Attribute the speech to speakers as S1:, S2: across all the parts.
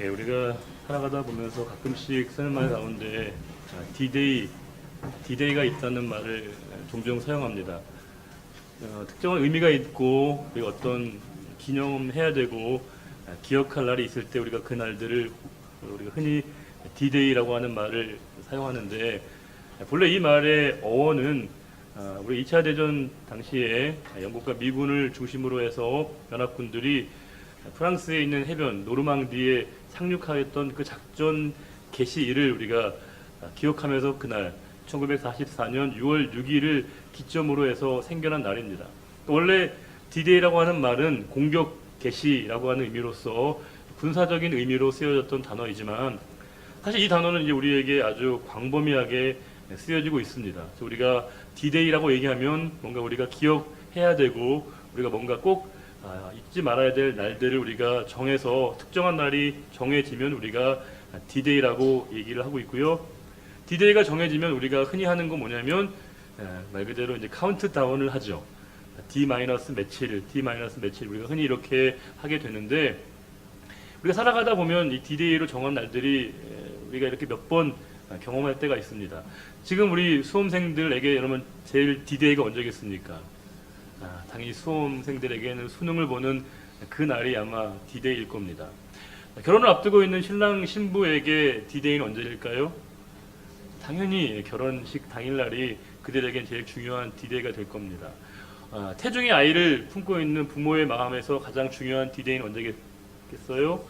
S1: 예, 우리가 살아가다 보면서 가끔씩 쓰는 말 가운데 디데이가 있다는 말을 종종 사용합니다. 특정한 의미가 있고 우리가 어떤 기념해야 되고 기억할 날이 있을 때 우리가 그 날들을 우리가 흔히 디데이라고 하는 말을 사용하는데, 본래 이 말의 어원은 우리 2차 대전 당시에 영국과 미군을 중심으로 해서 연합군들이 프랑스에 있는 해변 노르망디에 상륙하였던 그 작전 개시일을 우리가 기억하면서 그날 1944년 6월 6일을 기점으로 해서 생겨난 날입니다. 원래 디데이라고 하는 말은 공격 개시라고 하는 의미로서 군사적인 의미로 쓰여졌던 단어이지만, 사실 이 단어는 이제 우리에게 아주 광범위하게 쓰여지고 있습니다. 그래서 우리가 디데이라고 얘기하면 뭔가 우리가 기억해야 되고 우리가 뭔가 꼭 잊지 말아야 될 날들을 우리가 정해서 특정한 날이 정해지면 우리가 디데이라고 얘기를 하고 있고요. 디데이가 정해지면 우리가 흔히 하는 건 뭐냐면 말 그대로 이제 카운트다운을 하죠. D 며칠 우리가 흔히 이렇게 하게 되는데, 우리가 살아가다 보면 이 디데이로 정한 날들이 우리가 이렇게 몇 번 경험할 때가 있습니다. 지금 우리 수험생들에게 여러분 제일 디데이가 언제겠습니까? 당연히 수험생들에게는 수능을 보는 그 날이 아마 디데이일 겁니다. 결혼을 앞두고 있는 신랑 신부에게 디데이는 언제일까요? 당연히 결혼식 당일날이 그들에겐 제일 중요한 디데이가 될 겁니다. 태중의 아이를 품고 있는 부모의 마음에서 가장 중요한 디데이는 언제겠어요?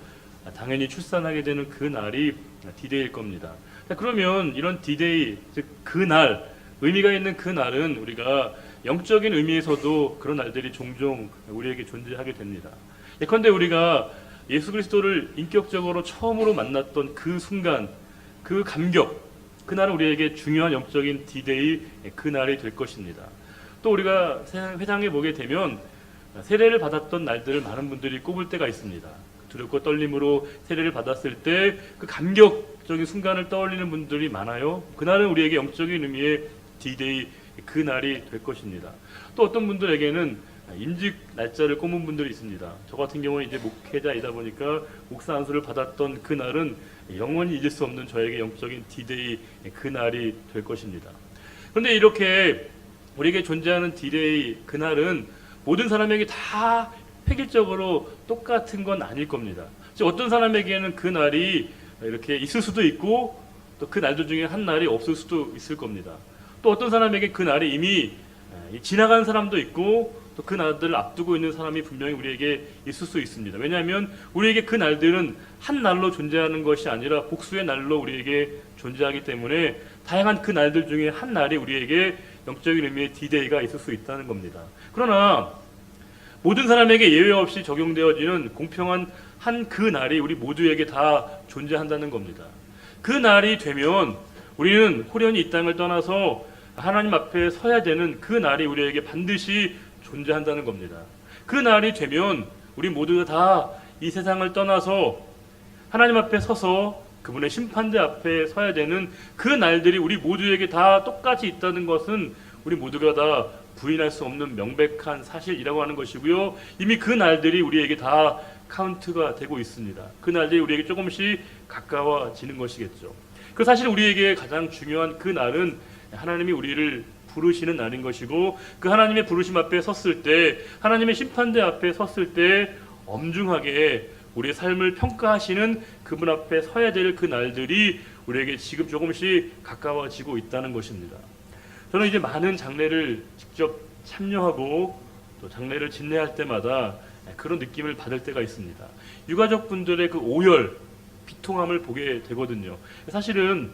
S1: 당연히 출산하게 되는 그 날이 디데이일 겁니다. 그러면 이런 디데이, 즉 그날, 의미가 있는 그 날은 우리가 영적인 의미에서도 그런 날들이 종종 우리에게 존재하게 됩니다. 예컨대 우리가 예수 그리스도를 인격적으로 처음으로 만났던 그 순간, 그 감격, 그날은 우리에게 중요한 영적인 디데이, 그날이 될 것입니다. 또 우리가 회상해 보게 되면 세례를 받았던 날들을 많은 분들이 꼽을 때가 있습니다. 두렵고 떨림으로 세례를 받았을 때 그 감격적인 순간을 떠올리는 분들이 많아요. 그날은 우리에게 영적인 의미의 디데이, 그 날이 될 것입니다. 또 어떤 분들에게는 임직 날짜를 꼽은 분들이 있습니다. 저 같은 경우는 이제 목회자이다 보니까 목사 안수를 받았던 그 날은 영원히 잊을 수 없는 저에게 영적인 디데이, 그 날이 될 것입니다. 그런데 이렇게 우리에게 존재하는 디데이, 그 날은 모든 사람에게 다 획일적으로 똑같은 건 아닐 겁니다. 어떤 사람에게는 그 날이 이렇게 있을 수도 있고, 또 그 날들 중에 한 날이 없을 수도 있을 겁니다. 또 어떤 사람에게 그 날이 이미 지나간 사람도 있고, 또 그 날들을 앞두고 있는 사람이 분명히 우리에게 있을 수 있습니다. 왜냐하면 우리에게 그 날들은 한 날로 존재하는 것이 아니라 복수의 날로 우리에게 존재하기 때문에 다양한 그 날들 중에 한 날이 우리에게 영적인 의미의 디데이가 있을 수 있다는 겁니다. 그러나 모든 사람에게 예외 없이 적용되어지는 공평한 한 그 날이 우리 모두에게 다 존재한다는 겁니다. 그 날이 되면 우리는 호련히 이 땅을 떠나서 하나님 앞에 서야 되는 그 날이 우리에게 반드시 존재한다는 겁니다. 그 날이 되면 우리 모두가 다 이 세상을 떠나서 하나님 앞에 서서 그분의 심판대 앞에 서야 되는 그 날들이 우리 모두에게 다 똑같이 있다는 것은 우리 모두가 다 부인할 수 없는 명백한 사실이라고 하는 것이고요. 이미 그 날들이 우리에게 다 카운트가 되고 있습니다. 그 날들이 우리에게 조금씩 가까워지는 것이겠죠. 그 사실 우리에게 가장 중요한 그 날은 하나님이 우리를 부르시는 날인 것이고, 그 하나님의 부르심 앞에 섰을 때, 하나님의 심판대 앞에 섰을 때 엄중하게 우리의 삶을 평가하시는 그분 앞에 서야 될 그 날들이 우리에게 지금 조금씩 가까워지고 있다는 것입니다. 저는 이제 많은 장례를 직접 참여하고 또 장례를 진례할 때마다 그런 느낌을 받을 때가 있습니다. 유가족분들의 그 오열, 비통함을 보게 되거든요. 사실은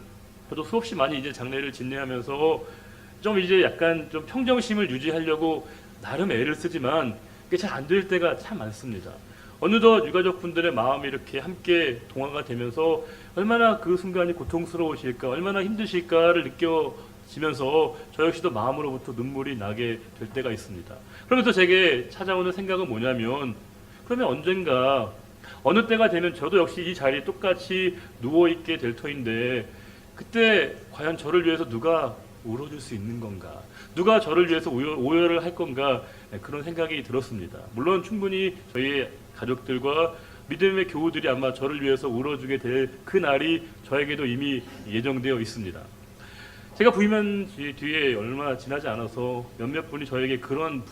S1: 저도 수없이 많이 이제 장례를 진례하면서 좀 이제 약간 좀 평정심을 유지하려고 나름 애를 쓰지만 그게 잘 안 될 때가 참 많습니다. 어느덧 유가족분들의 마음이 이렇게 함께 동화가 되면서 얼마나 그 순간이 고통스러우실까, 얼마나 힘드실까를 느껴지면서 저 역시도 마음으로부터 눈물이 나게 될 때가 있습니다. 그러면서 제게 찾아오는 생각은 뭐냐면, 그러면 언젠가 어느 때가 되면 저도 역시 이 자리에 똑같이 누워있게 될 터인데, 그때 과연 저를 위해서 누가 울어줄 수 있는 건가, 누가 저를 위해서 오열을 할 건가, 그런 생각이 들었습니다. 물론 충분히 저희 가족들과 믿음의 교우들이 아마 저를 위해서 울어주게 될 그 날이 저에게도 이미 예정되어 있습니다. 제가 부임한 뒤에 얼마 지나지 않아서 몇몇 분이 저에게 그런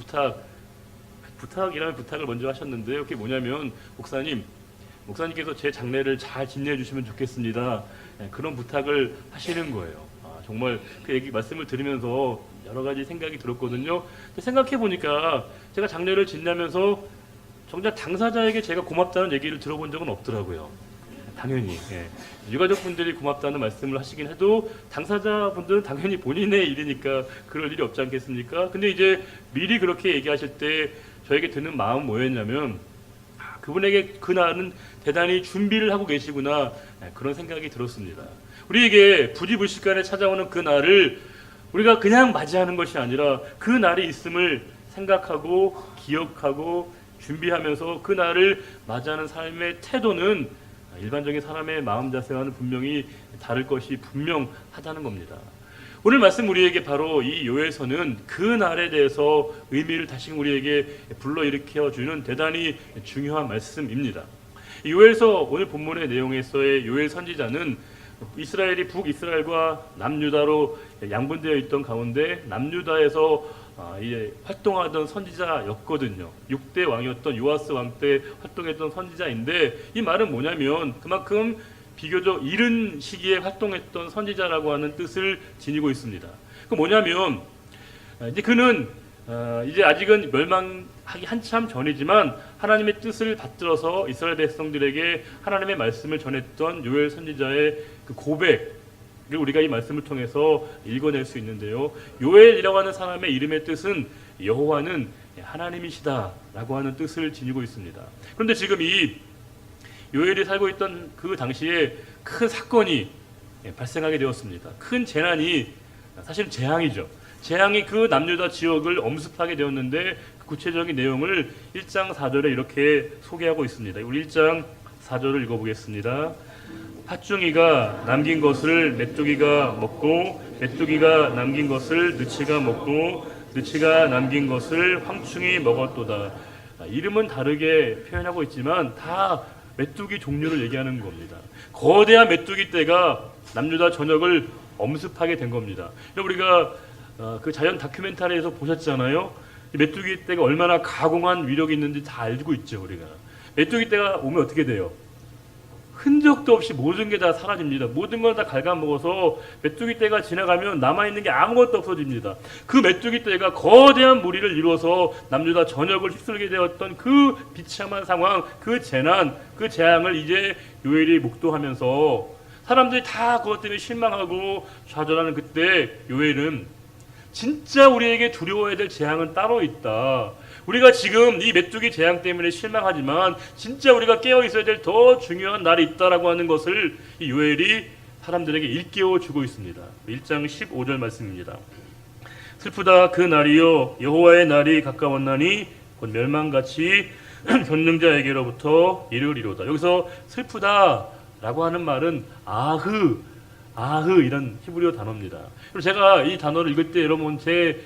S1: 부탁이라는 부탁을 먼저 하셨는데요. 그게 뭐냐면 목사님께서 제 장례를 잘 집례해 주시면 좋겠습니다. 그런 부탁을 하시는 거예요. 정말 그 말씀을 들으면서 여러 가지 생각이 들었거든요. 생각해 보니까 제가 장례를 지내면서 정작 당사자에게 제가 고맙다는 얘기를 들어본 적은 없더라고요. 당연히 유가족분들이 고맙다는 말씀을 하시긴 해도 당사자분들은 당연히 본인의 일이니까 그럴 일이 없지 않겠습니까? 근데 이제 미리 그렇게 얘기하실 때 저에게 드는 마음은 뭐였냐면 그분에게 그날은 대단히 준비를 하고 계시구나, 그런 생각이 들었습니다. 우리에게 부지불식간에 찾아오는 그 날을 우리가 그냥 맞이하는 것이 아니라 그 날이 있음을 생각하고 기억하고 준비하면서 그 날을 맞이하는 삶의 태도는 일반적인 사람의 마음 자세와는 분명히 다를 것이 분명하다는 겁니다. 오늘 말씀 우리에게 바로 이 요엘서는 그 날에 대해서 의미를 다시 우리에게 불러일으켜 주는 대단히 중요한 말씀입니다. 요엘서 오늘 본문의 내용에서의 요엘 선지자는 이스라엘이 북이스라엘과 남유다로 양분되어 있던 가운데 남유다에서 이제 활동하던 선지자였거든요. 6대 왕이었던 요아스 왕 때 활동했던 선지자인데, 이 말은 뭐냐면 그만큼 비교적 이른 시기에 활동했던 선지자라고 하는 뜻을 지니고 있습니다. 그 뭐냐면 이제 그는 이제 아직은 멸망하기 한참 전이지만 하나님의 뜻을 받들어서 이스라엘 백성들에게 하나님의 말씀을 전했던 요엘 선지자의 그 고백을 우리가 이 말씀을 통해서 읽어낼 수 있는데요. 요엘이라고 하는 사람의 이름의 뜻은 여호와는 하나님이시다라고 하는 뜻을 지니고 있습니다. 그런데 지금 이 요엘이 살고 있던 그 당시에 큰 사건이 발생하게 되었습니다. 큰 재난이, 사실 재앙이죠. 재앙이 그 남유다 지역을 엄습하게 되었는데 그 구체적인 내용을 1장 4절에 이렇게 소개하고 있습니다. 우리 1장 4절을 읽어보겠습니다. 팥중이가 남긴 것을 메뚜기가 먹고 메뚜기가 남긴 것을 느치가 먹고 느치가 남긴 것을 황충이 먹었도다. 이름은 다르게 표현하고 있지만 다 메뚜기 종류를 얘기하는 겁니다. 거대한 메뚜기 떼가 남유다 전역을 엄습하게 된 겁니다. 우리가 그 자연 다큐멘터리에서 보셨잖아요. 메뚜기 떼가 얼마나 가공한 위력이 있는지 다 알고 있죠. 우리가 메뚜기 떼가 오면 어떻게 돼요? 흔적도 없이 모든 게 다 사라집니다. 모든 걸 다 갉아먹어서 메뚜기 떼가 지나가면 남아있는 게 아무것도 없어집니다. 그 메뚜기 떼가 거대한 무리를 이루어서 남유다 전역을 휩쓸게 되었던 그 비참한 상황, 그 재난, 그 재앙을 이제 요엘이 목도하면서 사람들이 다 그것 때문에 실망하고 좌절하는 그때 요엘은 진짜 우리에게 두려워해야 될 재앙은 따로 있다. 우리가 지금 이 메뚜기 재앙 때문에 실망하지만 진짜 우리가 깨어 있어야 될 더 중요한 날이 있다라고 하는 것을 이 요엘이 사람들에게 일깨워 주고 있습니다. 1장 15절 말씀입니다. 슬프다 그 날이요 여호와의 날이 가까웠나니 곧 멸망같이 전능자에게로부터 이르리로다. 여기서 슬프다라고 하는 말은 아흐 이런 히브리어 단어입니다. 그리고 제가 이 단어를 읽을 때 여러분 제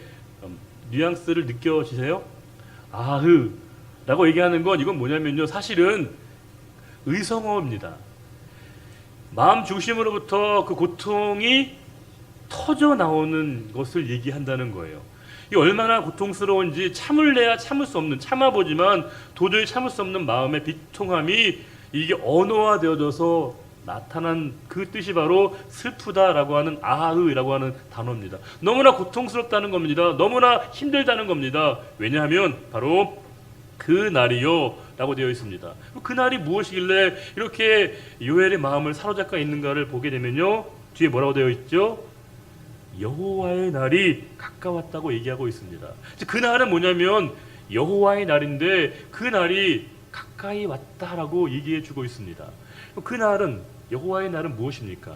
S1: 뉘앙스를 느껴지세요? 아흐라고 얘기하는 건 이건 뭐냐면요, 사실은 의성어입니다. 마음 중심으로부터 그 고통이 터져 나오는 것을 얘기한다는 거예요. 이 얼마나 고통스러운지 참을래야 참을 수 없는, 참아보지만 도저히 참을 수 없는 마음의 비통함이 이게 언어화되어져서 나타난 그 뜻이 바로 슬프다라고 하는 아흐라고 하는 단어입니다. 너무나 고통스럽다는 겁니다. 너무나 힘들다는 겁니다. 왜냐하면 바로 그 날이요 라고 되어 있습니다. 그 날이 무엇이길래 이렇게 요엘의 마음을 사로잡고 있는가를 보게 되면요, 뒤에 뭐라고 되어 있죠? 여호와의 날이 가까웠다고 얘기하고 있습니다. 그 날은 뭐냐면 여호와의 날인데 그 날이 가까이 왔다라고 얘기해 주고 있습니다. 그 날은, 여호와의 날은 무엇입니까?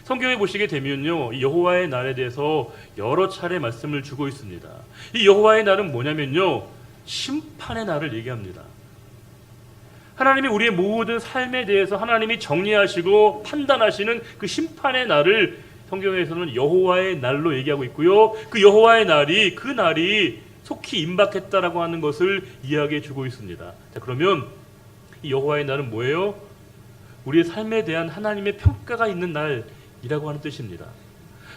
S1: 성경에 보시게 되면요, 이 여호와의 날에 대해서 여러 차례 말씀을 주고 있습니다. 이 여호와의 날은 뭐냐면요, 심판의 날을 얘기합니다. 하나님이 우리의 모든 삶에 대해서 하나님이 정리하시고 판단하시는 그 심판의 날을 성경에서는 여호와의 날로 얘기하고 있고요, 그 여호와의 날이, 그 날이 속히 임박했다라고 하는 것을 이야기해 주고 있습니다. 자, 그러면 이 여호와의 날은 뭐예요? 우리의 삶에 대한 하나님의 평가가 있는 날이라고 하는 뜻입니다.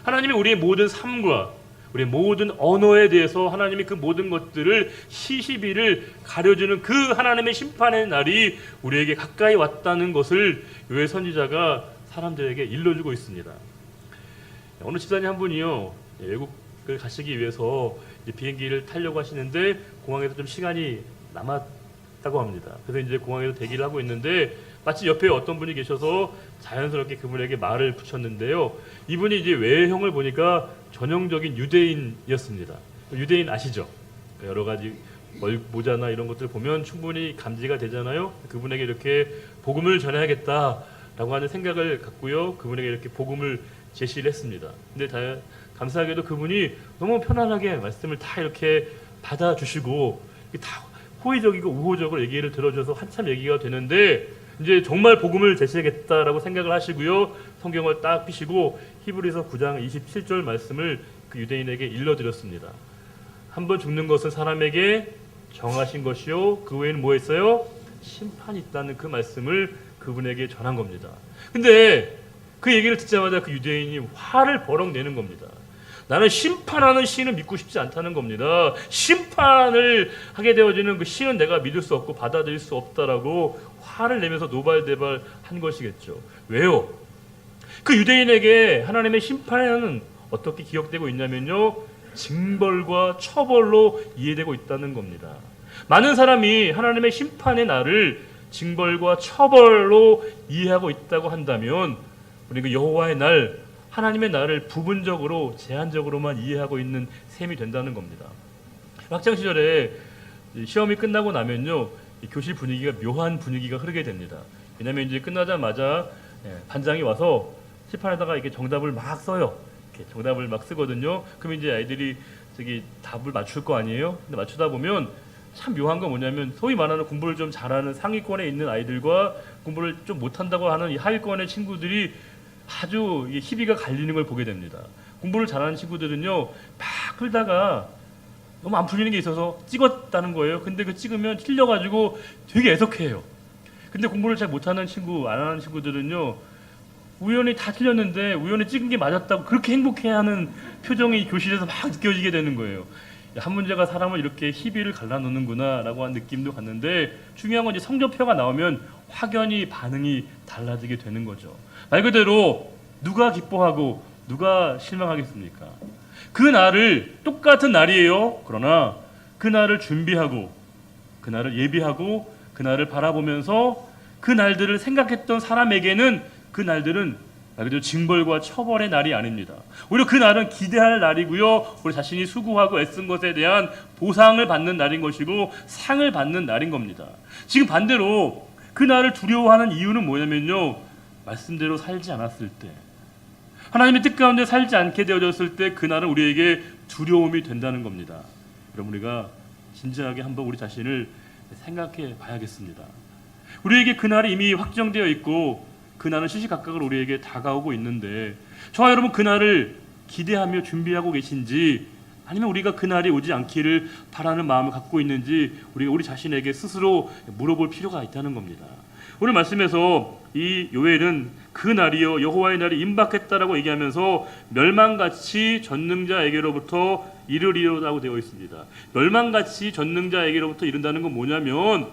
S1: 하나님이 우리의 모든 삶과 우리의 모든 언어에 대해서 하나님이 그 모든 것들을 시시비를 가려주는 그 하나님의 심판의 날이 우리에게 가까이 왔다는 것을 요엘 선지자가 사람들에게 일러주고 있습니다. 어느 집사님 한 분이요, 외국을 가시기 위해서 비행기를 타려고 하시는데 공항에서 좀 시간이 남았다고 합니다. 그래서 이제 공항에서 대기를 하고 있는데 마치 옆에 어떤 분이 계셔서 자연스럽게 그분에게 말을 붙였는데요. 이분이 이제 외형을 보니까 전형적인 유대인이었습니다. 유대인 아시죠? 여러 가지 모자나 이런 것들 보면 충분히 감지가 되잖아요. 그분에게 이렇게 복음을 전해야겠다라고 하는 생각을 갖고요. 그분에게 이렇게 복음을 제시를 했습니다. 근데 감사하게도 그분이 너무 편안하게 말씀을 다 이렇게 받아주시고 다 호의적이고 우호적으로 얘기를 들어줘서 한참 얘기가 되는데 이제 정말 복음을 제시하겠다라고 생각을 하시고요. 성경을 딱 피시고 히브리서 9장 27절 말씀을 그 유대인에게 일러드렸습니다. 한번 죽는 것은 사람에게 정하신 것이요. 그 외에는 뭐 했어요? 심판이 있다는 그 말씀을 그분에게 전한 겁니다. 근데 그 얘기를 듣자마자 그 유대인이 화를 버럭 내는 겁니다. 나는 심판하는 신을 믿고 싶지 않다는 겁니다. 심판을 하게 되어지는 그 신은 내가 믿을 수 없고 받아들일 수 없다라고 화를 내면서 노발대발한 것이겠죠. 왜요? 그 유대인에게 하나님의 심판은 어떻게 기억되고 있냐면요, 징벌과 처벌로 이해되고 있다는 겁니다. 많은 사람이 하나님의 심판의 날을 징벌과 처벌로 이해하고 있다고 한다면 우리 그 여호와의 날, 하나님의 날을 부분적으로 제한적으로만 이해하고 있는 셈이 된다는 겁니다. 학창 시절에 시험이 끝나고 나면요, 교실 분위기가 묘한 분위기가 흐르게 됩니다. 왜냐하면 이제 끝나자마자 반장이 와서 칠판에다가 이렇게 정답을 막 써요. 이렇게 정답을 막 쓰거든요. 그럼 이제 아이들이 답을 맞출 거 아니에요? 근데 맞추다 보면 참 묘한 건 뭐냐면 소위 말하는 공부를 좀 잘하는 상위권에 있는 아이들과 공부를 좀 못한다고 하는 이 하위권의 친구들이 아주 희비가 갈리는 걸 보게 됩니다. 공부를 잘하는 친구들은요, 막 풀다가 너무 안 풀리는 게 있어서 찍었다는 거예요. 근데 그 찍으면 틀려가지고 되게 애석해요. 근데 공부를 잘 못하는 친구, 안 하는 친구들은요, 우연히 다 틀렸는데 우연히 찍은 게 맞았다고 그렇게 행복해하는 표정이 교실에서 막 느껴지게 되는 거예요. 한 문제가 사람을 이렇게 희비를 갈라놓는구나 라고 하는 느낌도 갔는데, 중요한 건 이제 성적표가 나오면 확연히 반응이 달라지게 되는 거죠. 말 그대로 누가 기뻐하고 누가 실망하겠습니까? 그 날을, 똑같은 날이에요. 그러나 그 날을 준비하고 그 날을 예비하고 그 날을 바라보면서 그 날들을 생각했던 사람에게는 그 날들은 말 그대로 징벌과 처벌의 날이 아닙니다. 오히려 그 날은 기대할 날이고요, 우리 자신이 수고하고 애쓴 것에 대한 보상을 받는 날인 것이고 상을 받는 날인 겁니다. 지금 반대로 그 날을 두려워하는 이유는 뭐냐면요, 말씀대로 살지 않았을 때, 하나님의 뜻 가운데 살지 않게 되어졌을 때 그 날은 우리에게 두려움이 된다는 겁니다. 여러분, 우리가 진지하게 한번 우리 자신을 생각해 봐야겠습니다. 우리에게 그 날이 이미 확정되어 있고 그 날은 시시각각을 우리에게 다가오고 있는데, 저와 여러분 그 날을 기대하며 준비하고 계신지, 아니면 우리가 그 날이 오지 않기를 바라는 마음을 갖고 있는지 우리가 우리 자신에게 스스로 물어볼 필요가 있다는 겁니다. 오늘 말씀에서 이 요엘은 그 날이요 여호와의 날이 임박했다라고 얘기하면서 멸망같이 전능자에게로부터 이르리로라고 되어 있습니다. 멸망같이 전능자에게로부터 이른다는 건 뭐냐면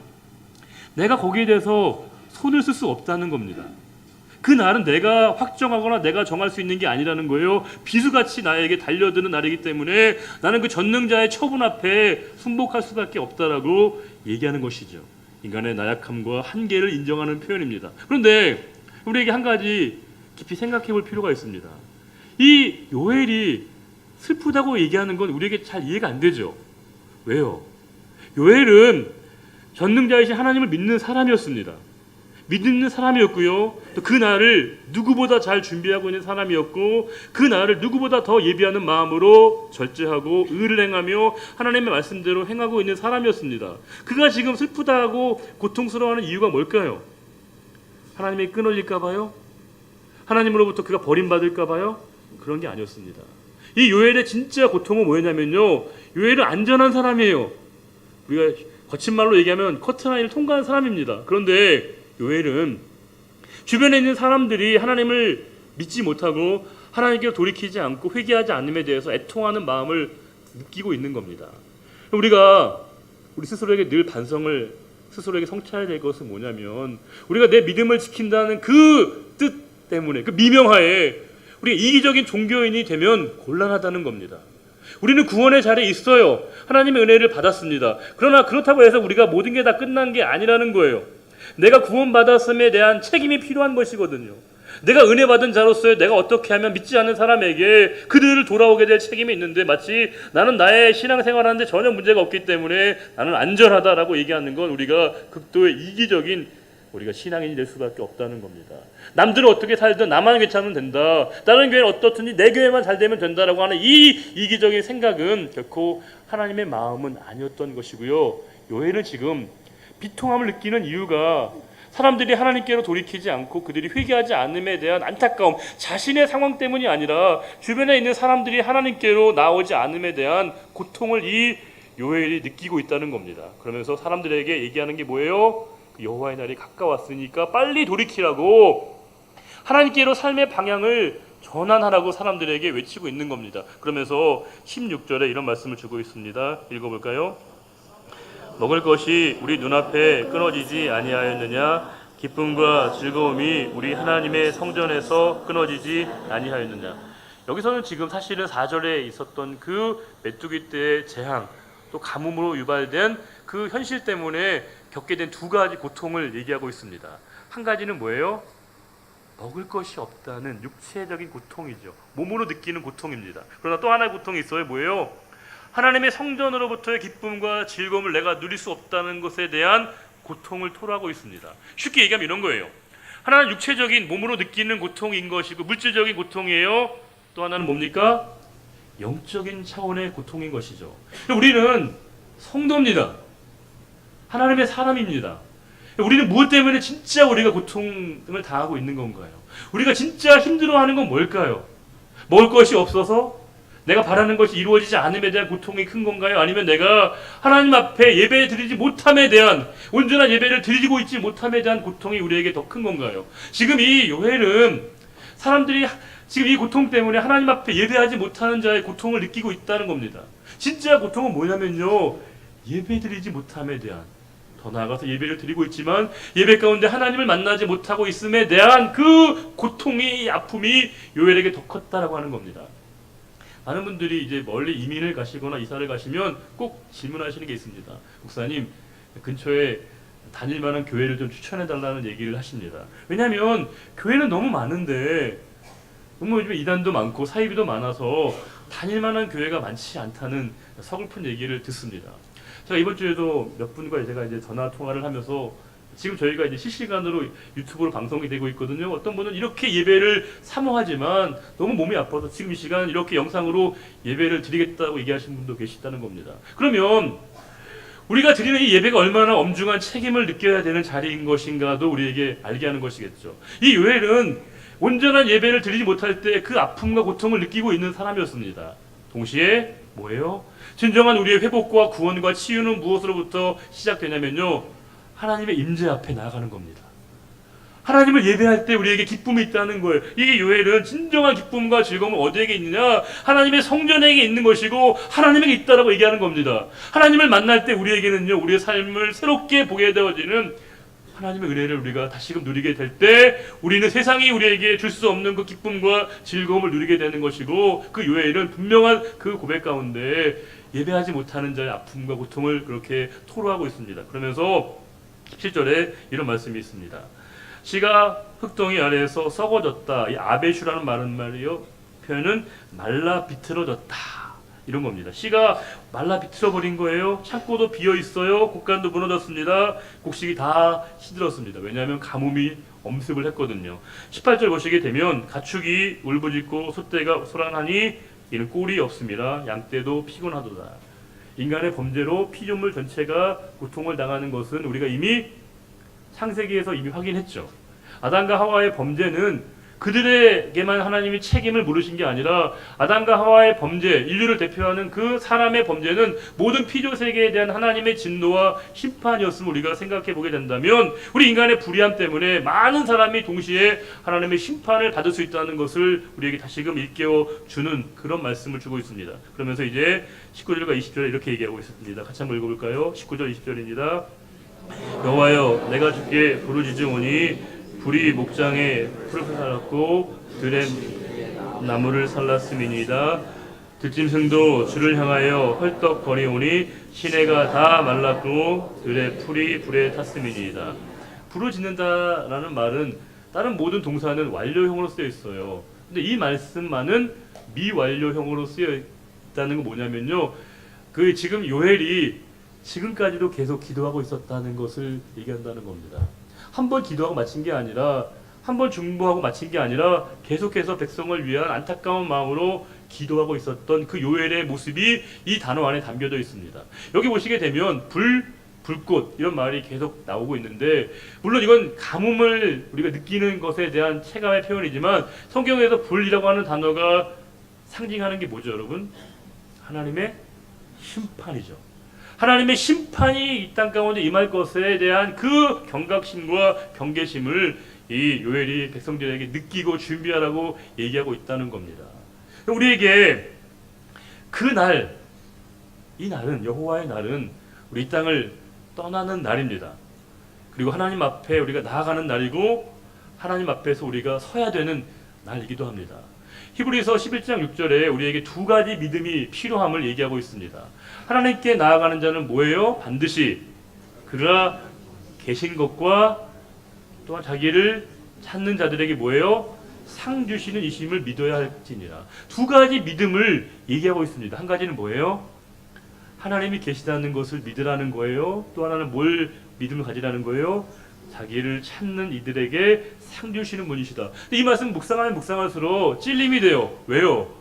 S1: 내가 거기에 대해서 손을 쓸 수 없다는 겁니다. 그 날은 내가 확정하거나 내가 정할 수 있는 게 아니라는 거예요. 비수같이 나에게 달려드는 날이기 때문에 나는 그 전능자의 처분 앞에 순복할 수밖에 없다라고 얘기하는 것이죠. 인간의 나약함과 한계를 인정하는 표현입니다. 그런데 우리에게 한 가지 깊이 생각해 볼 필요가 있습니다. 이 요엘이 슬프다고 얘기하는 건 우리에게 잘 이해가 안 되죠. 왜요? 요엘은 전능자이신 하나님을 믿는 사람이었습니다. 믿는 사람이었고요, 또 그 날을 누구보다 잘 준비하고 있는 사람이었고, 그 날을 누구보다 더 예비하는 마음으로 절제하고 의를 행하며 하나님의 말씀대로 행하고 있는 사람이었습니다. 그가 지금 슬프다고 고통스러워하는 이유가 뭘까요? 하나님이 끊어질까 봐요? 하나님으로부터 그가 버림받을까 봐요? 그런 게 아니었습니다. 이 요엘의 진짜 고통은 뭐였냐면요, 요엘은 안전한 사람이에요. 우리가 거친 말로 얘기하면 커튼 라인을 통과한 사람입니다. 그런데 요엘은 주변에 있는 사람들이 하나님을 믿지 못하고 하나님께 돌이키지 않고 회개하지 않음에 대해서 애통하는 마음을 느끼고 있는 겁니다. 우리가 우리 스스로에게 늘 반성을 스스로에게 성찰해야 될 것은 뭐냐면 우리가 내 믿음을 지킨다는 그 뜻 때문에 그 미명하에 우리가 이기적인 종교인이 되면 곤란하다는 겁니다. 우리는 구원의 자리에 있어요. 하나님의 은혜를 받았습니다. 그러나 그렇다고 해서 우리가 모든 게 다 끝난 게 아니라는 거예요. 내가 구원받았음에 대한 책임이 필요한 것이거든요. 내가 은혜 받은 자로서 내가 어떻게 하면 믿지 않는 사람에게 그들을 돌아오게 될 책임이 있는데 마치 나는 나의 신앙생활하는데 전혀 문제가 없기 때문에 나는 안전하다라고 얘기하는 건 우리가 극도의 이기적인 우리가 신앙인이 될 수밖에 없다는 겁니다. 남들은 어떻게 살든 나만 괜찮으면 된다. 다른 교회는 어떻든지 내 교회만 잘 되면 된다라고 하는 이 이기적인 생각은 결코 하나님의 마음은 아니었던 것이고요. 요엘은 지금 비통함을 느끼는 이유가 사람들이 하나님께로 돌이키지 않고 그들이 회개하지 않음에 대한 안타까움, 자신의 상황 때문이 아니라 주변에 있는 사람들이 하나님께로 나오지 않음에 대한 고통을 이 요엘이 느끼고 있다는 겁니다. 그러면서 사람들에게 얘기하는 게 뭐예요? 여호와의 날이 가까웠으니까 빨리 돌이키라고 하나님께로 삶의 방향을 전환하라고 사람들에게 외치고 있는 겁니다. 그러면서 16절에 이런 말씀을 주고 있습니다. 읽어볼까요? 먹을 것이 우리 눈앞에 끊어지지 아니하였느냐? 기쁨과 즐거움이 우리 하나님의 성전에서 끊어지지 아니하였느냐? 여기서는 지금 사실은 4절에 있었던 그 메뚜기 때의 재앙 또 가뭄으로 유발된 그 현실 때문에 겪게 된 두 가지 고통을 얘기하고 있습니다. 한 가지는 뭐예요? 먹을 것이 없다는 육체적인 고통이죠. 몸으로 느끼는 고통입니다. 그러나 또 하나의 고통이 있어요. 뭐예요? 하나님의 성전으로부터의 기쁨과 즐거움을 내가 누릴 수 없다는 것에 대한 고통을 토로하고 있습니다. 쉽게 얘기하면 이런 거예요. 하나는 육체적인 몸으로 느끼는 고통인 것이고 물질적인 고통이에요. 또 하나는 뭡니까? 영적인 차원의 고통인 것이죠. 우리는 성도입니다. 하나님의 사람입니다. 우리는 무엇 때문에 진짜 우리가 고통을 당하고 있는 건가요? 우리가 진짜 힘들어하는 건 뭘까요? 먹을 것이 없어서 내가 바라는 것이 이루어지지 않음에 대한 고통이 큰 건가요? 아니면 내가 하나님 앞에 예배 드리지 못함에 대한 온전한 예배를 드리고 있지 못함에 대한 고통이 우리에게 더 큰 건가요? 지금 이 요엘은 사람들이 지금 이 고통 때문에 하나님 앞에 예배하지 못하는 자의 고통을 느끼고 있다는 겁니다. 진짜 고통은 뭐냐면요, 예배 드리지 못함에 대한, 더 나아가서 예배를 드리고 있지만 예배 가운데 하나님을 만나지 못하고 있음에 대한 그 고통이, 아픔이 요엘에게 더 컸다라고 하는 겁니다. 많은 분들이 이제 멀리 이민을 가시거나 이사를 가시면 꼭 질문하시는 게 있습니다. 목사님, 근처에 다닐 만한 교회를 좀 추천해 달라는 얘기를 하십니다. 왜냐하면 교회는 너무 많은데 너무 요즘에 이단도 많고 사이비도 많아서 다닐 만한 교회가 많지 않다는 서글픈 얘기를 듣습니다. 제가 이번 주에도 몇 분과 제가 이제 전화 통화를 하면서 지금 저희가 이제 실시간으로 유튜브로 방송이 되고 있거든요. 어떤 분은 이렇게 예배를 사모하지만 너무 몸이 아파서 지금 이 시간 이렇게 영상으로 예배를 드리겠다고 얘기하시는 분도 계시다는 겁니다. 그러면 우리가 드리는 이 예배가 얼마나 엄중한 책임을 느껴야 되는 자리인 것인가도 우리에게 알게 하는 것이겠죠. 이 요엘은 온전한 예배를 드리지 못할 때 그 아픔과 고통을 느끼고 있는 사람이었습니다. 동시에 뭐예요? 진정한 우리의 회복과 구원과 치유는 무엇으로부터 시작되냐면요, 하나님의 임재 앞에 나아가는 겁니다. 하나님을 예배할 때 우리에게 기쁨이 있다는 거예요. 이게 요엘은 진정한 기쁨과 즐거움은 어디에게 있느냐? 하나님의 성전에게 있는 것이고 하나님에게 있다라고 얘기하는 겁니다. 하나님을 만날 때 우리에게는요, 우리의 삶을 새롭게 보게 되어지는 하나님의 은혜를 우리가 다시금 누리게 될 때 우리는 세상이 우리에게 줄 수 없는 그 기쁨과 즐거움을 누리게 되는 것이고, 그 요엘은 분명한 그 고백 가운데 예배하지 못하는 자의 아픔과 고통을 그렇게 토로하고 있습니다. 그러면서 17절에 이런 말씀이 있습니다. 씨가 흙덩이 아래에서 썩어졌다. 이 아베슈라는 말이요, 표현은 말라 비틀어졌다, 이런 겁니다. 씨가 말라 비틀어버린 거예요. 창고도 비어있어요. 곡간도 무너졌습니다. 곡식이 다 시들었습니다. 왜냐하면 가뭄이 엄습을 했거든요. 18절 보시게 되면 가축이 울부짖고 소떼가 소란하니 이는 꼴이 없습니다. 양떼도 피곤하도다. 인간의 범죄로 피조물 전체가 고통을 당하는 것은 우리가 이미 창세기에서 이미 확인했죠. 아담과 하와의 범죄는 그들에게만 하나님이 책임을 물으신 게 아니라 아담과 하와의 범죄, 인류를 대표하는 그 사람의 범죄는 모든 피조 세계에 대한 하나님의 진노와 심판이었음을 우리가 생각해 보게 된다면 우리 인간의 불의함 때문에 많은 사람이 동시에 하나님의 심판을 받을 수 있다는 것을 우리에게 다시금 일깨워 주는 그런 말씀을 주고 있습니다. 그러면서 이제 19절과 20절에 이렇게 얘기하고 있습니다. 같이 한번 읽어볼까요? 19절 20절입니다. 여호와여 내가 주께 부르짖으오니 불이 목장에 풀을 살랐고 들의 나무를 살랐음이니이다. 들짐승도 주를 향하여 헐떡거리오니 시내가 다 말랐고 들의 풀이 불에 탔음이니이다. 부르짖는다라는 말은 다른 모든 동사는 완료형으로 쓰여 있어요. 근데 이 말씀만은 미완료형으로 쓰여 있다는 건 뭐냐면요. 그 지금 요엘이 지금까지도 계속 기도하고 있었다는 것을 얘기한다는 겁니다. 한 번 기도하고 마친 게 아니라 한 번 중보하고 마친 게 아니라 계속해서 백성을 위한 안타까운 마음으로 기도하고 있었던 그 요엘의 모습이 이 단어 안에 담겨져 있습니다. 여기 보시게 되면 불꽃 이런 말이 계속 나오고 있는데 물론 이건 가뭄을 우리가 느끼는 것에 대한 체감의 표현이지만 성경에서 불이라고 하는 단어가 상징하는 게 뭐죠, 여러분? 하나님의 심판이죠. 하나님의 심판이 이 땅 가운데 임할 것에 대한 그 경각심과 경계심을 이 요엘이 백성들에게 느끼고 준비하라고 얘기하고 있다는 겁니다. 우리에게 그 날, 이 날은 여호와의 날은 우리 이 땅을 떠나는 날입니다. 그리고 하나님 앞에 우리가 나아가는 날이고 하나님 앞에서 우리가 서야 되는 날이기도 합니다. 히브리서 11장 6절에 우리에게 두 가지 믿음이 필요함을 얘기하고 있습니다. 하나님께 나아가는 자는 뭐예요? 반드시 그가 계신 것과 또한 자기를 찾는 자들에게 뭐예요? 상 주시는 이심을 믿어야 할지니라. 두 가지 믿음을 얘기하고 있습니다. 한 가지는 뭐예요? 하나님이 계시다는 것을 믿으라는 거예요. 또 하나는 뭘 믿음을 가지라는 거예요? 자기를 찾는 이들에게 상 주시는 분이시다. 근데 이 말씀 묵상하면 묵상할수록 찔림이 돼요. 왜요?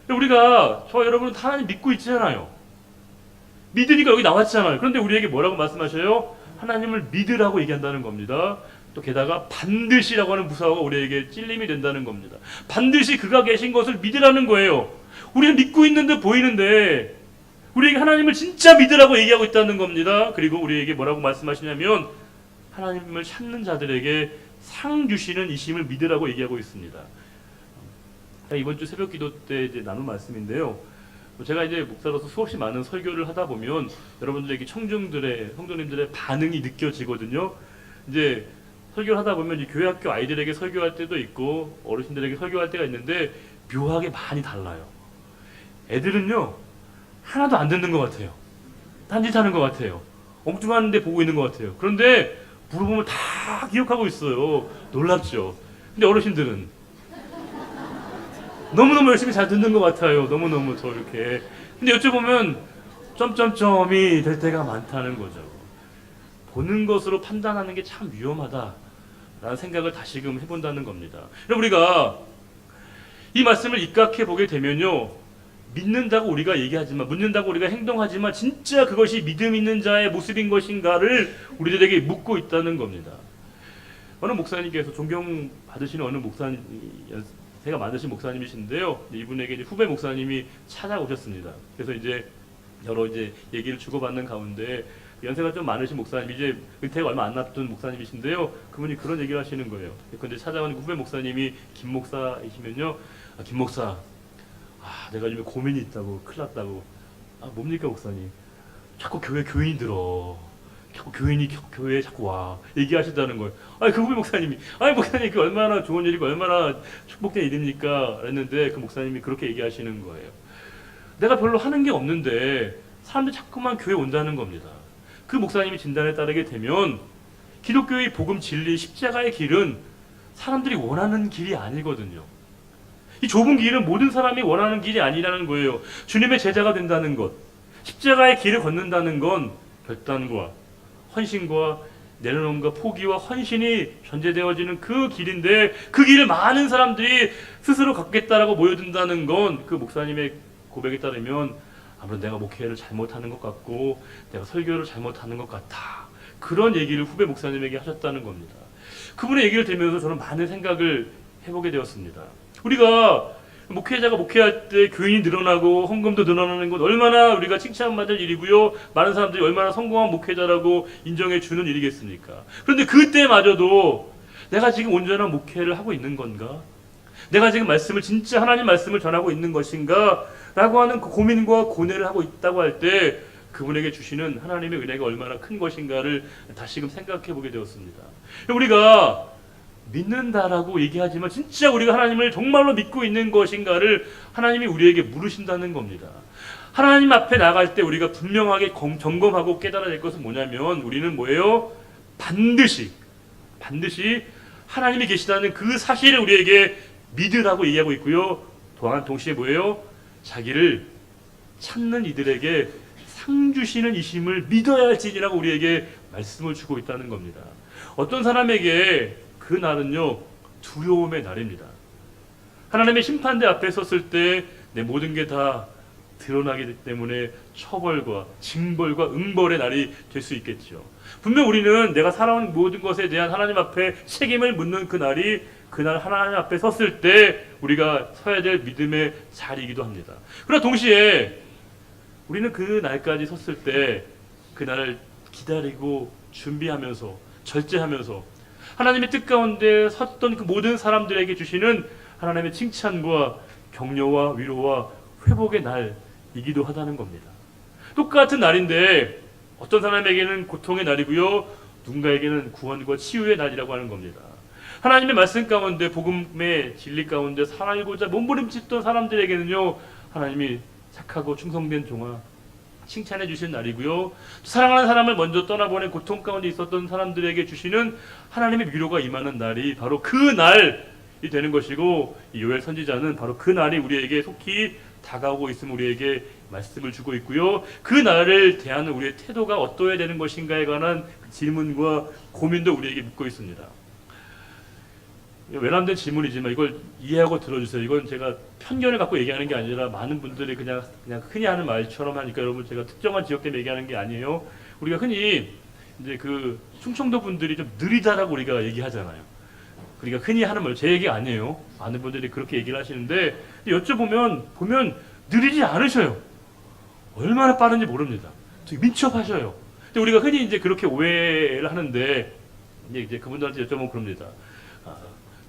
S1: 우리가 여러분 하나님 믿고 있잖아요. 믿으니까 여기 나왔잖아요. 그런데 우리에게 뭐라고 말씀하셔요? 하나님을 믿으라고 얘기한다는 겁니다. 또 게다가 반드시라고 하는 부사어가 우리에게 찔림이 된다는 겁니다. 반드시 그가 계신 것을 믿으라는 거예요. 우리는 믿고 있는 듯 보이는데 우리에게 하나님을 진짜 믿으라고 얘기하고 있다는 겁니다. 그리고 우리에게 뭐라고 말씀하시냐면 하나님을 찾는 자들에게 상 주시는 이심을 믿으라고 얘기하고 있습니다. 이번 주 새벽 기도 때 이제 나눈 말씀인데요. 제가 이제 목사로서 수없이 많은 설교를 하다 보면 여러분들에게 청중들의 성도님들의 반응이 느껴지거든요. 이제 설교를 하다 보면 이 교회학교 아이들에게 설교할 때도 있고 어르신들에게 설교할 때가 있는데 묘하게 많이 달라요. 애들은요 하나도 안 듣는 것 같아요. 딴짓하는 것 같아요. 엉뚱한 데 보고 있는 것 같아요. 그런데 물어보면 다 기억하고 있어요. 놀랍죠. 근데 어르신들은 너무너무 열심히 잘 듣는 것 같아요. 너무너무 저렇게. 근데 여쭤보면 점점점이 될 때가 많다는 거죠. 보는 것으로 판단하는 게 참 위험하다라는 생각을 다시금 해본다는 겁니다. 우리가 이 말씀을 입각해 보게 되면요. 믿는다고 우리가 얘기하지만, 묻는다고 우리가 행동하지만 진짜 그것이 믿음 있는 자의 모습인 것인가를 우리들에게 묻고 있다는 겁니다. 어느 목사님께서 존경받으시는 어느 목사님, 제가 만드신 목사님이신데요. 이분에게 이제 후배 목사님이 찾아오셨습니다. 그래서 이제 여러 얘기를 주고받는 가운데 연세가 좀 많으신 목사님, 이제 은퇴가 얼마 안 남은 목사님이신데요. 그분이 그런 얘기를 하시는 거예요. 근데 찾아온 후배 목사님이 김 목사이시면요. 김 목사, 내가 요즘에 고민이 있다고, 큰일 났다고. 뭡니까 목사님? 자꾸 교인이 들어. 자꾸 교인이 교회에 자꾸 와. 얘기하시다는 거예요. 그 후배 목사님이, 목사님 그 얼마나 좋은 일이고 얼마나 축복된 일입니까? 했는데 그 목사님이 그렇게 얘기하시는 거예요. 내가 별로 하는 게 없는데 사람들이 자꾸만 교회 온다는 겁니다. 그 목사님이 진단에 따르게 되면 기독교의 복음 진리 십자가의 길은 사람들이 원하는 길이 아니거든요. 이 좁은 길은 모든 사람이 원하는 길이 아니라는 거예요. 주님의 제자가 된다는 것, 십자가의 길을 걷는다는 건 결단과 헌신과 내려놓음과 포기와 헌신이 전제되어지는 그 길인데 그 길을 많은 사람들이 스스로 걷겠다라고 모여든다는 건 그 목사님의 고백에 따르면 아무래도 내가 목회를 잘못하는 것 같고 내가 설교를 잘못하는 것 같아. 그런 얘기를 후배 목사님에게 하셨다는 겁니다. 그분의 얘기를 들으면서 저는 많은 생각을 해보게 되었습니다. 우리가 목회자가 목회할 때 교인이 늘어나고 헌금도 늘어나는 것 얼마나 우리가 칭찬받을 일이고요. 많은 사람들이 얼마나 성공한 목회자라고 인정해 주는 일이겠습니까? 그런데 그때마저도 내가 지금 온전한 목회를 하고 있는 건가? 내가 지금 말씀을 진짜 하나님 말씀을 전하고 있는 것인가? 라고 하는 그 고민과 고뇌를 하고 있다고 할 때 그분에게 주시는 하나님의 은혜가 얼마나 큰 것인가를 다시금 생각해 보게 되었습니다. 우리가 믿는다라고 얘기하지만 진짜 우리가 하나님을 정말로 믿고 있는 것인가를 하나님이 우리에게 물으신다는 겁니다. 하나님 앞에 나갈 때 우리가 분명하게 점검하고 깨달아야 될 것은 뭐냐면 우리는 뭐예요? 반드시 하나님이 계시다는 그 사실을 우리에게 믿으라고 얘기하고 있고요. 또한 동시에 뭐예요? 자기를 찾는 이들에게 상 주시는 이심을 믿어야 할지니라고 우리에게 말씀을 주고 있다는 겁니다. 어떤 사람에게 그 날은요 두려움의 날입니다. 하나님의 심판대 앞에 섰을 때 내 모든 게 다 드러나기 때문에 처벌과 징벌과 응벌의 날이 될 수 있겠죠. 분명 우리는 내가 살아온 모든 것에 대한 하나님 앞에 책임을 묻는 그 날이 그날 하나님 앞에 섰을 때 우리가 서야 될 믿음의 자리이기도 합니다. 그러나 동시에 우리는 그 날까지 섰을 때 그 날을 기다리고 준비하면서 절제하면서 하나님의 뜻 가운데 섰던 그 모든 사람들에게 주시는 하나님의 칭찬과 격려와 위로와 회복의 날이기도 하다는 겁니다. 똑같은 날인데 어떤 사람에게는 고통의 날이고요. 누군가에게는 구원과 치유의 날이라고 하는 겁니다. 하나님의 말씀 가운데 복음의 진리 가운데 살고자 몸부림쳤던 사람들에게는요. 하나님이 착하고 충성된 종아 칭찬해 주신 날이고요. 사랑하는 사람을 먼저 떠나보낸 고통 가운데 있었던 사람들에게 주시는 하나님의 위로가 임하는 날이 바로 그 날이 되는 것이고 이 요엘 선지자는 바로 그 날이 우리에게 속히 다가오고 있음을 우리에게 말씀을 주고 있고요. 그 날을 대하는 우리의 태도가 어떠해야 되는 것인가에 관한 질문과 고민도 우리에게 묻고 있습니다. 외람된 질문이지만 이걸 이해하고 들어주세요. 이건 제가 편견을 갖고 얘기하는 게 아니라 많은 분들이 그냥 흔히 하는 말처럼 하니까 여러분 제가 특정한 지역 때문에 얘기하는 게 아니에요. 우리가 흔히 이제 그 충청도 분들이 좀 느리다라고 우리가 얘기하잖아요. 그러니까 흔히 하는 말, 제 얘기 아니에요. 많은 분들이 그렇게 얘기를 하시는데 보면 느리지 않으셔요. 얼마나 빠른지 모릅니다. 되게 민첩하셔요. 근데 우리가 흔히 이제 그렇게 오해를 하는데 이제 그분들한테 여쭤보면 그럽니다.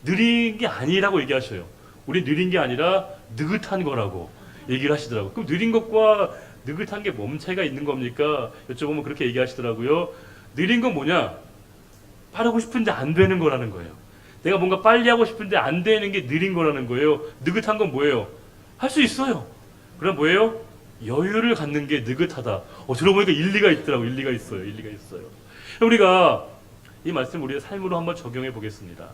S1: 느린 게 아니라고 얘기하셔요. 우리 느린 게 아니라 느긋한 거라고 얘기를 하시더라고요. 그럼 느린 것과 느긋한 게 뭔 차이가 있는 겁니까? 여쭤보면 그렇게 얘기하시더라고요. 느린 건 뭐냐? 빠르고 싶은데 안 되는 거라는 거예요. 내가 뭔가 빨리 하고 싶은데 안 되는 게 느린 거라는 거예요. 느긋한 건 뭐예요? 할 수 있어요. 그럼 뭐예요? 여유를 갖는 게 느긋하다. 들어보니까 일리가 있더라고요. 일리가 있어요. 우리가 이 말씀 우리의 삶으로 한번 적용해 보겠습니다.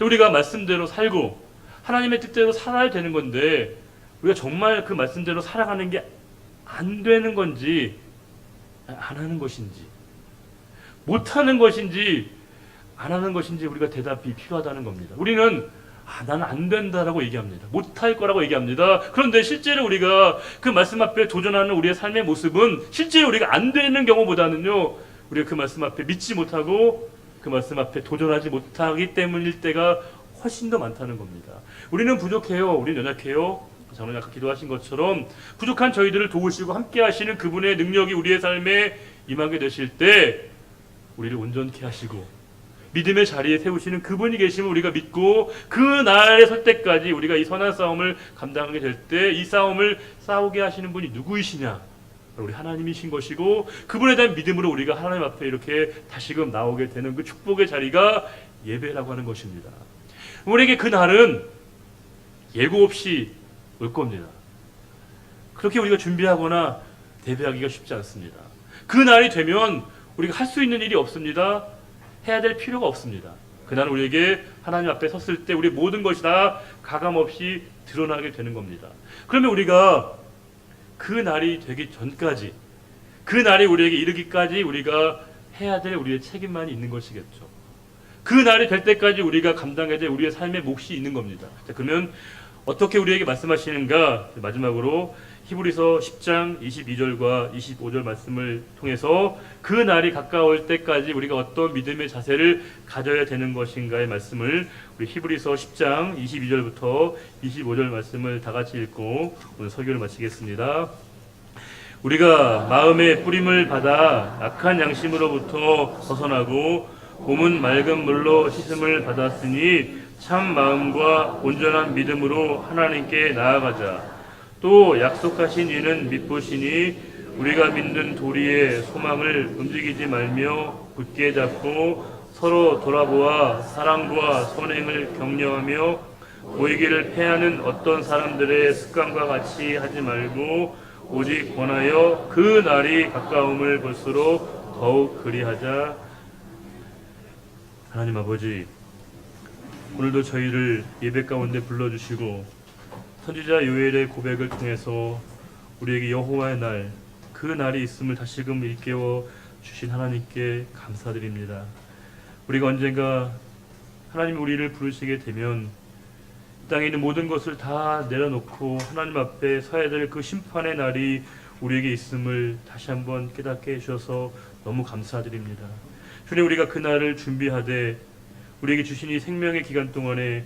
S1: 우리가 말씀대로 살고 하나님의 뜻대로 살아야 되는 건데 우리가 정말 그 말씀대로 살아가는 게 안 되는 건지 안 하는 것인지 못하는 것인지 안 하는 것인지 우리가 대답이 필요하다는 겁니다. 우리는 나는 안 된다라고 얘기합니다. 못할 거라고 얘기합니다. 그런데 실제로 우리가 그 말씀 앞에 도전하는 우리의 삶의 모습은 실제로 우리가 안 되는 경우보다는요 우리가 그 말씀 앞에 믿지 못하고 그 말씀 앞에 도전하지 못하기 때문일 때가 훨씬 더 많다는 겁니다. 우리는 부족해요. 우리는 연약해요. 장로님 아까 기도하신 것처럼 부족한 저희들을 도우시고 함께 하시는 그분의 능력이 우리의 삶에 임하게 되실 때 우리를 온전케 하시고 믿음의 자리에 세우시는 그분이 계시면 우리가 믿고 그 날에 설 때까지 우리가 이 선한 싸움을 감당하게 될 때 이 싸움을 싸우게 하시는 분이 누구이시냐? 우리 하나님이신 것이고 그분에 대한 믿음으로 우리가 하나님 앞에 이렇게 다시금 나오게 되는 그 축복의 자리가 예배라고 하는 것입니다. 우리에게 그 날은 예고 없이 올 겁니다. 그렇게 우리가 준비하거나 대비하기가 쉽지 않습니다. 그 날이 되면 우리가 할 수 있는 일이 없습니다. 해야 될 필요가 없습니다. 그날은 우리에게 하나님 앞에 섰을 때 우리 모든 것이 다 가감없이 드러나게 되는 겁니다. 그러면 우리가 그 날이 되기 전까지 그 날이 우리에게 이르기까지 우리가 해야 될 우리의 책임만이 있는 것이겠죠. 그 날이 될 때까지 우리가 감당해야 될 우리의 삶의 몫이 있는 겁니다. 자, 그러면 어떻게 우리에게 말씀하시는가? 마지막으로 히브리서 10장 22절과 25절 말씀을 통해서 그 날이 가까울 때까지 우리가 어떤 믿음의 자세를 가져야 되는 것인가의 말씀을 우리 히브리서 10장 22절부터 25절 말씀을 다 같이 읽고 오늘 설교를 마치겠습니다. 우리가 마음의 뿌림을 받아 악한 양심으로부터 벗어나고 몸은 맑은 물로 씻음을 받았으니 참 마음과 온전한 믿음으로 하나님께 나아가자. 또 약속하신 이는 믿으시니 우리가 믿는 도리의 소망을 움직이지 말며 굳게 잡고 서로 돌아보아 사랑과 선행을 격려하며 보이기를 패하는 어떤 사람들의 습관과 같이 하지 말고 오직 권하여 그 날이 가까움을 볼수록 더욱 그리하자. 하나님 아버지, 오늘도 저희를 예배 가운데 불러주시고 선지자 요엘의 고백을 통해서 우리에게 여호와의 날, 그 날이 있음을 다시금 일깨워 주신 하나님께 감사드립니다. 우리가 언젠가 하나님이 우리를 부르시게 되면 땅에 있는 모든 것을 다 내려놓고 하나님 앞에 서야 될 그 심판의 날이 우리에게 있음을 다시 한번 깨닫게 해주셔서 너무 감사드립니다. 주님, 우리가 그 날을 준비하되 우리에게 주신 이 생명의 기간 동안에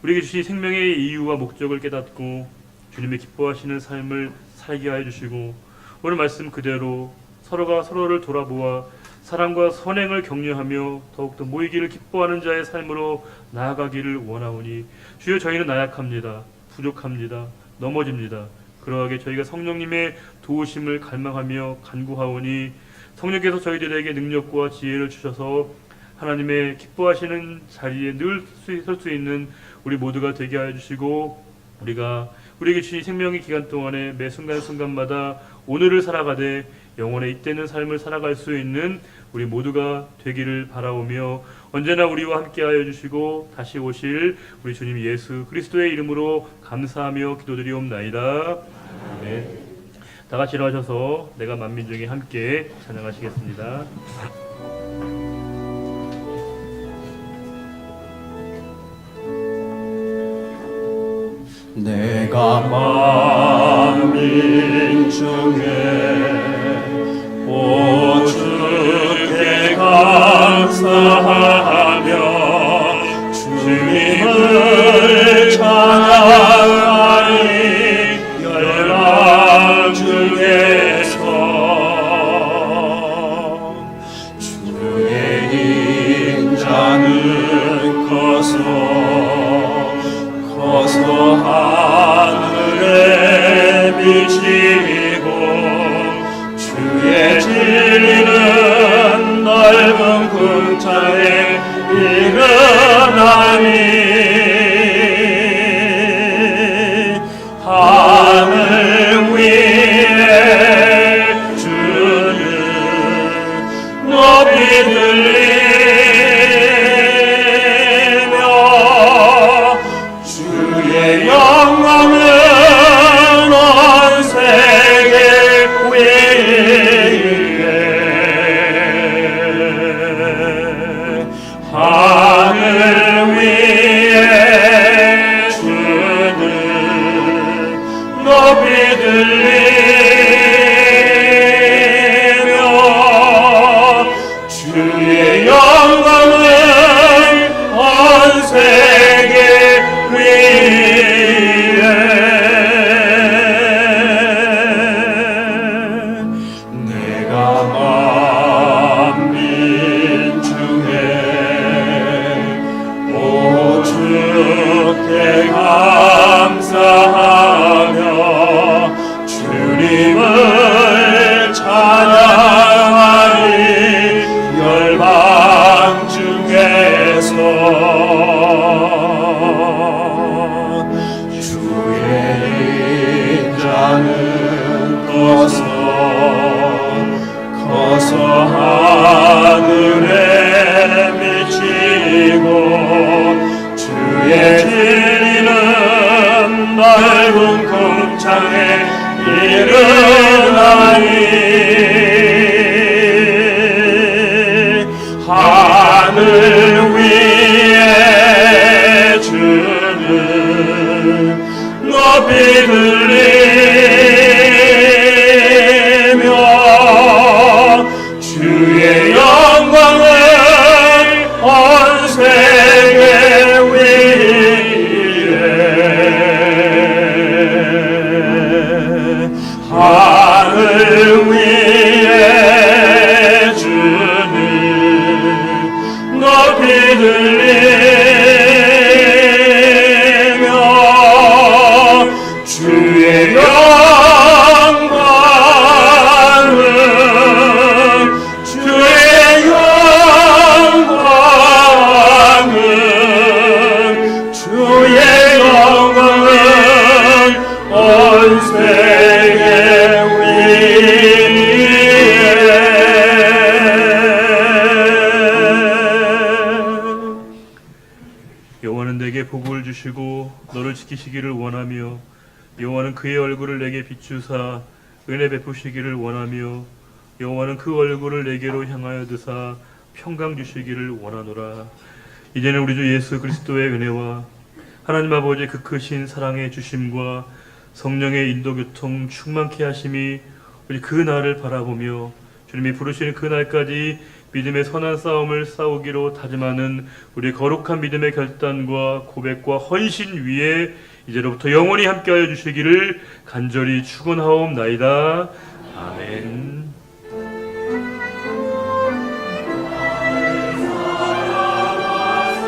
S1: 우리에게 주신 생명의 이유와 목적을 깨닫고 주님의 기뻐하시는 삶을 살게 하여 주시고 오늘 말씀 그대로 서로가 서로를 돌아보아 사랑과 선행을 격려하며 더욱더 모이기를 기뻐하는 자의 삶으로 나아가기를 원하오니 주여, 저희는 나약합니다. 부족합니다. 넘어집니다. 그러하게 저희가 성령님의 도우심을 갈망하며 간구하오니 성령께서 저희들에게 능력과 지혜를 주셔서 하나님의 기뻐하시는 자리에 늘 설 수 있는 우리 모두가 되게 하여 주시고 우리에게 주신 생명의 기간 동안에 매 순간순간마다 오늘을 살아가되 영원에 잇대는 삶을 살아갈 수 있는 우리 모두가 되기를 바라오며 언제나 우리와 함께 하여 주시고 다시 오실 우리 주님 예수 그리스도의 이름으로 감사하며 기도드리옵나이다. 네. 다 같이 일어나셔서 내가 만민 중에 함께 찬양하시겠습니다.
S2: 내가 만민 중에 오 주께 감사하며 주님을 찬양하리. 열방 중에서 주의 인자는 커서 하늘에 비치고 주의 진리는 넓은 궁창에 이르나니 하늘 위에 주는 높이 들리며 주의 영광은 온 세계 위에 하늘 위에 주는 높이 들리며 주의 영광은 온 세계 위에 내가 만민 중에 오 주께 감사하며 주님을 찬양하리. 열방 중에서 주의 인자는 커서 하늘에 미치고 주의 진리는 넓은 궁창에 이르나니 하늘 위에 주는
S1: 내게 복을 주시고 너를 지키시기를 원하며 여호와는 그의 얼굴을 내게 비추사 은혜 베푸시기를 원하며 여호와는 그 얼굴을 내게로 향하여 드사 평강 주시기를 원하노라. 이제는 우리 주 예수 그리스도의 은혜와 하나님 아버지의 그 크신 사랑의 주심과 성령의 인도 교통 충만케 하심이 우리 그 날을 바라보며 주님이 부르시는 그 날까지 믿음의 선한 싸움을 싸우기로 다짐하는 우리 거룩한 믿음의 결단과 고백과 헌신 위에 이제로부터 영원히 함께하여 주시기를 간절히 축원하옵나이다.